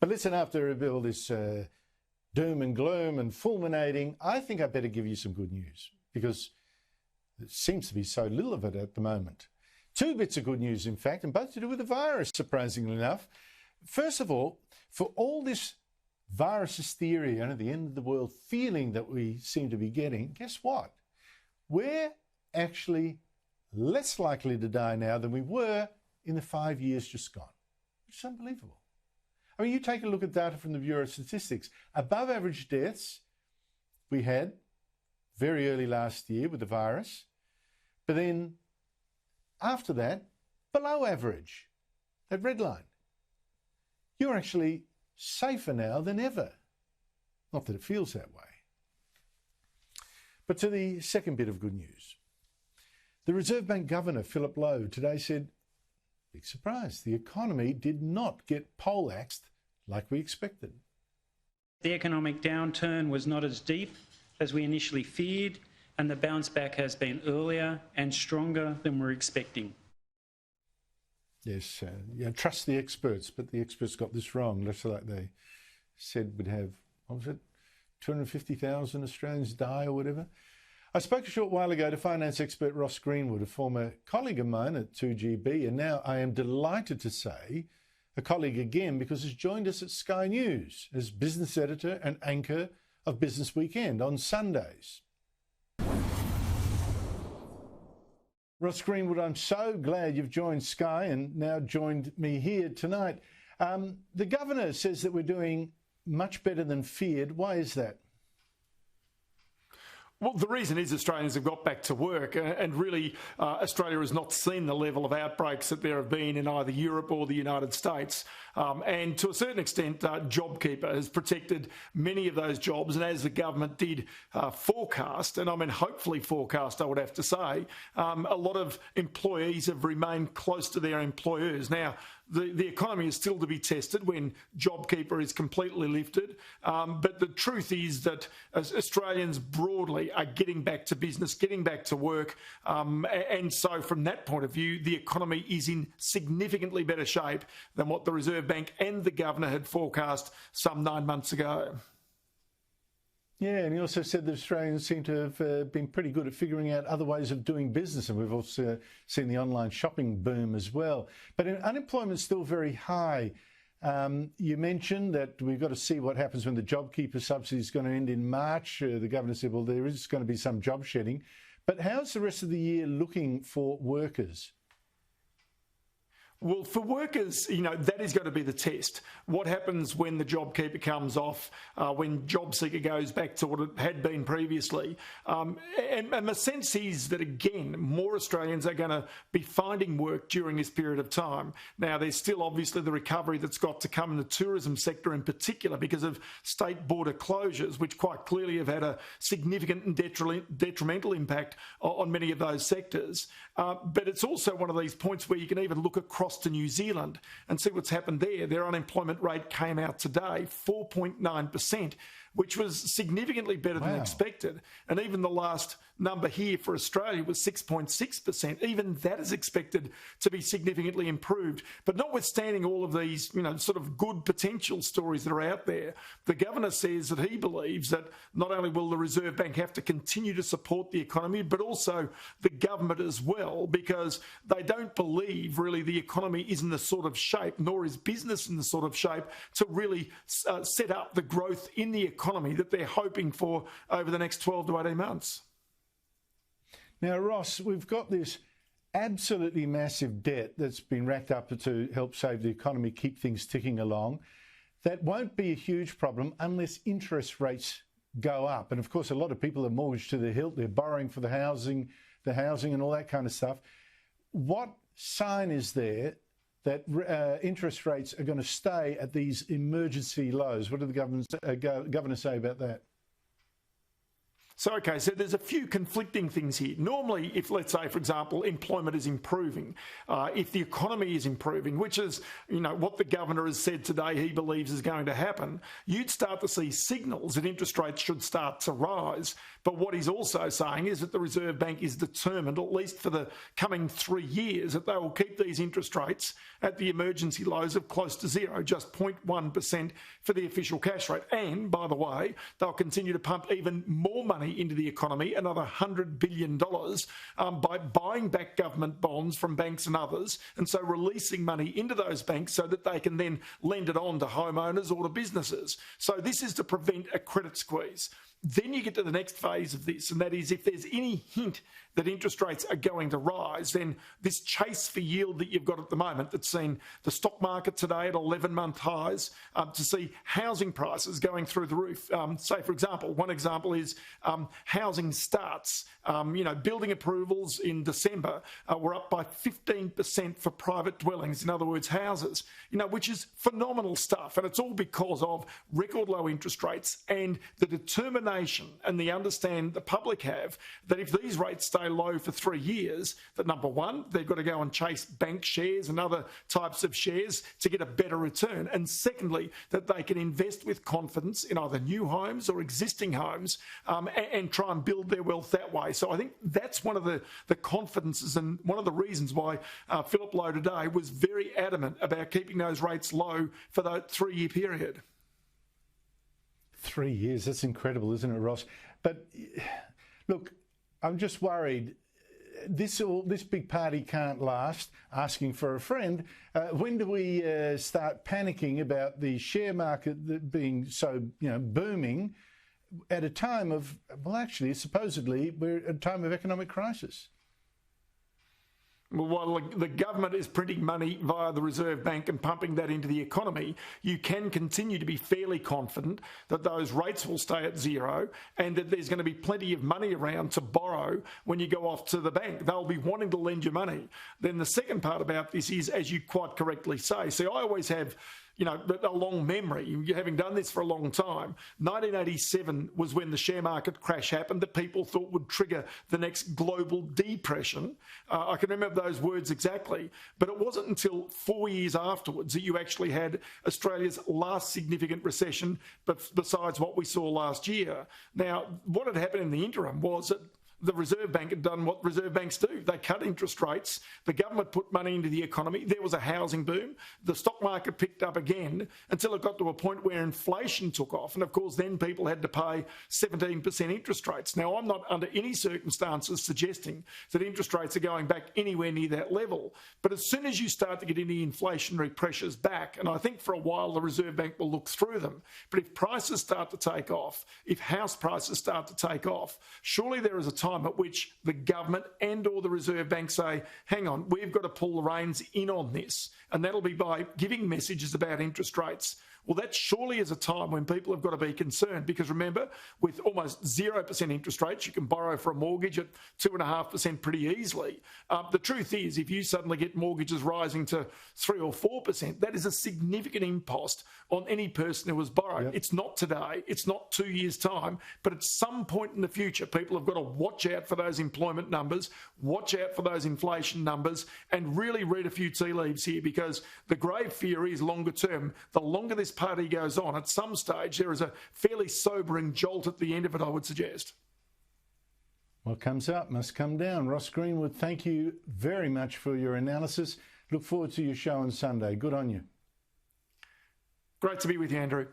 But listen, after all this doom and gloom and fulminating, I think I better give you some good news, because there seems to be so little of it at the moment. Two bits of good news, in fact, and both to do with the virus, surprisingly enough. First of all, for all this virus hysteria and at the end of the world feeling that we seem to be getting, guess what? We're actually less likely to die now than we were in the 5 years just gone. It's unbelievable. I mean, you take a look at data from the Bureau of Statistics. Above average deaths we had very early last year with the virus, but then after that, below average, that red line. You're actually safer now than ever. Not that it feels that way. But to the second bit of good news. The Reserve Bank Governor, Philip Lowe, today said, big surprise, the economy did not get poleaxed like we expected. The economic downturn was not as deep as we initially feared, and the bounce back has been earlier and stronger than we're expecting. Yes, trust the experts, but the experts got this wrong. Just like they said we'd have, 250,000 Australians die or whatever. I spoke a short while ago to finance expert Ross Greenwood, a former colleague of mine at 2GB, and now I am delighted to say a colleague again because he's joined us at Sky News as business editor and anchor of Business Weekend on Sundays. Ross Greenwood, I'm so glad you've joined Sky and now joined me here tonight. The Governor says that we're doing much better than feared. Why is that? Well, the reason is Australians have got back to work, and really Australia has not seen the level of outbreaks that there have been in either Europe or the United States. And to a certain extent, JobKeeper has protected many of those jobs. And as the government did forecast, and I mean hopefully forecast, I would have to say, a lot of employees have remained close to their employers. Now, the economy is still to be tested when JobKeeper is completely lifted. But the truth is that as Australians broadly are getting back to business, getting back to work. And so from that point of view, the economy is in significantly better shape than what the Reserve Bank and the Governor had forecast some 9 months ago. Yeah, and he also said that Australians seem to have been pretty good at figuring out other ways of doing business, and we've also seen the online shopping boom as well. But unemployment's still very high. You mentioned that we've got to see what happens when the JobKeeper subsidy is going to end in March. The Governor said, well, there is going to be some job shedding. But how's the rest of the year looking for workers? Well, for workers, that is going to be the test. What happens when the JobKeeper comes off, when JobSeeker goes back to what it had been previously? And the sense is that, again, more Australians are going to be finding work during this period of time. Now, there's still obviously the recovery that's got to come in the tourism sector in particular because of state border closures, which quite clearly have had a significant and detrimental impact on many of those sectors. But it's also one of these points where you can even look across to New Zealand and see what's happened there. Their unemployment rate came out today, 4.9%, which was significantly better than expected. And even the last number here for Australia was 6.6%. Even that is expected to be significantly improved. But notwithstanding all of these, sort of good potential stories that are out there, the Governor says that he believes that not only will the Reserve Bank have to continue to support the economy, but also the government as well, because they don't believe really the economy is in the sort of shape, nor is business in the sort of shape to really set up the growth in the economy that they're hoping for over the next 12 to 18 months. Now, Ross, we've got this absolutely massive debt that's been racked up to help save the economy, keep things ticking along. That won't be a huge problem unless interest rates go up. And of course, a lot of people are mortgaged to the hilt. They're borrowing for the housing and all that kind of stuff. What sign is there that interest rates are going to stay at these emergency lows? What did the governor say about that? So there's a few conflicting things here. Normally, if, let's say, for example, employment is improving, if the economy is improving, which is, what the Governor has said today he believes is going to happen, you'd start to see signals that interest rates should start to rise. But what he's also saying is that the Reserve Bank is determined, at least for the coming 3 years, that they will keep these interest rates at the emergency lows of close to zero, just 0.1% for the official cash rate. And, by the way, they'll continue to pump even more money into the economy, another $100 billion, by buying back government bonds from banks and others, and so releasing money into those banks so that they can then lend it on to homeowners or to businesses. So this is to prevent a credit squeeze. Then you get to the next phase of this, and that is if there's any hint that interest rates are going to rise, then this chase for yield that you've got at the moment that's seen the stock market today at 11-month highs, to see housing prices going through the roof. Say, for example, one example is housing starts. Building approvals in December were up by 15% for private dwellings, in other words, houses, which is phenomenal stuff. And it's all because of record low interest rates and the determination and the understand the public have that if these rates stay low for 3 years, that number one, they've got to go and chase bank shares and other types of shares to get a better return. And secondly, that they can invest with confidence in either new homes or existing homes and try and build their wealth that way. So I think that's one of the confidences and one of the reasons why Philip Lowe today was very adamant about keeping those rates low for that 3-year period. 3 years, that's incredible, isn't it, Ross? But look, I'm just worried this big party can't last. Asking for a friend, when do we start panicking about the share market being so booming at a time of, well, actually, supposedly we're at a time of economic crisis? Well, while the government is printing money via the Reserve Bank and pumping that into the economy, you can continue to be fairly confident that those rates will stay at zero and that there's going to be plenty of money around to borrow when you go off to the bank. They'll be wanting to lend you money. Then the second part about this is, as you quite correctly say, I always have a long memory, having done this for a long time. 1987 was when the share market crash happened that people thought would trigger the next global depression. I can remember those words exactly, but it wasn't until 4 years afterwards that you actually had Australia's last significant recession, but besides what we saw last year. Now, what had happened in the interim was that the Reserve Bank had done what Reserve Banks do. They cut interest rates. The government put money into the economy. There was a housing boom. The stock market picked up again until it got to a point where inflation took off. And of course, then people had to pay 17% interest rates. Now, I'm not under any circumstances suggesting that interest rates are going back anywhere near that level. But as soon as you start to get any inflationary pressures back, and I think for a while the Reserve Bank will look through them, but if prices start to take off, if house prices start to take off, surely there is a time at which the government and or the Reserve Bank say, hang on, we've got to pull the reins in on this. And that'll be by giving messages about interest rates. Well, that surely is a time when people have got to be concerned because remember, with almost 0% interest rates, you can borrow for a mortgage at 2.5% pretty easily. The truth is, if you suddenly get mortgages rising to 3 or 4%, that is a significant impost on any person who has borrowed. Yep. It's not today, it's not 2 years' time, but at some point in the future, people have got to watch out for those employment numbers, watch out for those inflation numbers, and really read a few tea leaves here because the grave fear is longer term. The longer this party goes on, at some stage there is a fairly sobering jolt at the end of it, I would suggest. What comes up must come down. Ross Greenwood, thank you very much for your analysis. Look forward to your show on Sunday. Good on you. Great to be with you, Andrew.